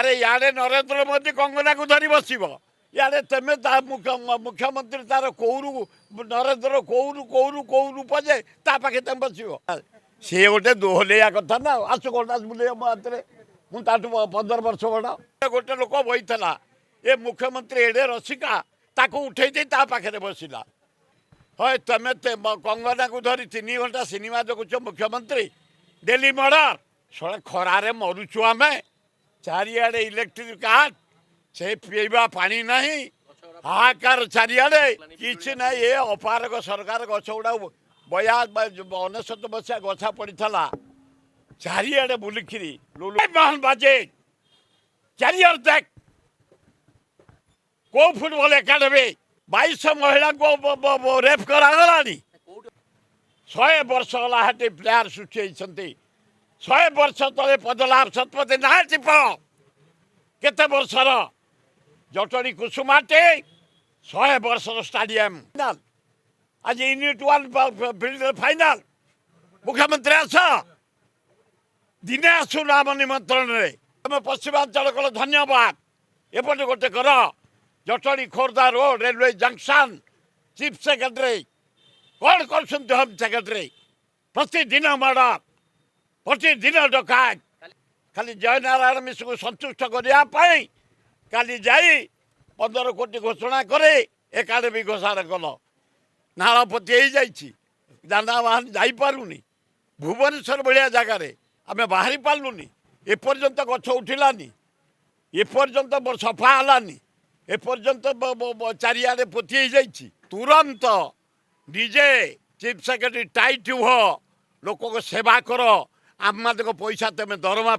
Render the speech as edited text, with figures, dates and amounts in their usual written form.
ଆରେ ଇଆଡ଼େ ନରେନ୍ଦ୍ର ମୋଦି କଙ୍ଗନାକୁ ଧରି ବସିବ, ଇଆଡ଼େ ତେମେ ତା ମୁଖ୍ୟମନ୍ତ୍ରୀ ତାର କୌରୁ ନରେନ୍ଦ୍ର କୋଉ ରୂପ ଯେ ତା ପାଖେ ତମେ ବସିବ। ସିଏ ଗୋଟେ ଦୋହଲେଇବା କଥା ନା। ଆସୁ ଗଣ୍ଡାସ ବୁଲେଇବ ମୋ ହାତରେ, ମୁଁ ତାଠୁ 15 ବର୍ଷ ବଡ଼। ଗୋଟେ ଲୋକ ବଇଥିଲା, ଏ ମୁଖ୍ୟମନ୍ତ୍ରୀ ଏଡ଼େ ରସିକା, ତାକୁ ଉଠେଇ ଦେଇ ତା ପାଖରେ ବସିଲା। হয় ତମେ କଙ୍ଗନାକୁ ଧରି 3 ଘଣ୍ଟା ସିନେମା ଦେଖୁଛ ମୁଖ୍ୟମନ୍ତ୍ରୀ, ଡେଲି ମର୍ଡର। ଶଳେ ଖରାରେ ମରୁଛୁ ଆମେ, ଚାରିଆଡ଼େ ଇଲେକ୍ଟ୍ରିକ୍ କାଟ, ସେ ପିଇବା ପାଣି ନାହିଁ, ହାହାକାର ଚାରିଆଡ଼େ କିଛି ନାହିଁ। ଏ ଅପାରଗ ସରକାର ଗଛ ଗୁଡ଼ା 19 ମସିହା ଗଛା ପଡ଼ିଥିଲା, ଚାରିଆଡ଼େ ବୁଲିକିରି ମୋହନ ବାଜେ ଚାରିଆଡ଼େ ଦେଖ। କେଉଁ ଫୁଟବଲ ଏକାଡେମୀ 2200 ମହିଳାଙ୍କୁ ରେପ୍ କରାଗଲାଣି। 100 ବର୍ଷ ହେଲା ହେଠି ପ୍ଲେୟାର ସୃଷ୍ଟି ହେଇଛନ୍ତି। 100 ବର୍ଷ ତଳେ ପଦଲାଭ ଶତପଥୀ ନା ଟିପ କେତେ ବର୍ଷର ଜଟଣୀ କୁସୁମାଟି 100 ବର୍ଷର ଷ୍ଟାଡିୟମ। ଆଜି ୟୁନିଟ୍ 1 ଫିଲ୍ଡରେ ଫାଇନାଲ। ମୁଖ୍ୟମନ୍ତ୍ରୀ ଆସ, ଦିନେ ଆସୁନ ଆମ ନିମନ୍ତ୍ରଣରେ। ତମେ ପଶ୍ଚିମାଞ୍ଚଳ କଲ ଧନ୍ୟବାଦ। ଏପଟେ ଗୋଟେ କର, Jatani Khurda road railway junction chief secretary କ'ଣ କରୁଛନ୍ତି? ହୋମ୍ ସେକ୍ରେଟାରୀ ପ୍ରତିଦିନ ମର୍ଡର, ପ୍ରତିଦିନ ଡକାୟତ। ଖାଲି ଜୟନାରାୟଣ ମିଶ୍ରକୁ ସନ୍ତୁଷ୍ଟ କରିବା ପାଇଁ କାଲି ଯାଇ 15 କୋଟି ଘୋଷଣା କରି ଏକାଡେମୀ ଘୋଷଣା କଲ। ନାଳପତି ହେଇଯାଇଛି, ଯାନବାହନ ଯାଇପାରୁନି। ଭୁବନେଶ୍ୱର ଭଳିଆ ଜାଗାରେ ଆମେ ବାହାରି ପାରିଲୁନି। ଏପର୍ଯ୍ୟନ୍ତ ଗଛ ଉଠିଲାନି, ଏପର୍ଯ୍ୟନ୍ତ ସଫା ହେଲାନି, ଏପର୍ଯ୍ୟନ୍ତ ଚାରିଆଡ଼େ ପୋତି ହେଇଯାଇଛି। ତୁରନ୍ତ ନିଜେ ଚିଫ୍ ସେକ୍ରେଟାରୀ ଟାଇଟ୍ ହୁଅ, ଲୋକଙ୍କ ସେବା କର। ଆମମାନଙ୍କ ପଇସା ତମେ ଦରମା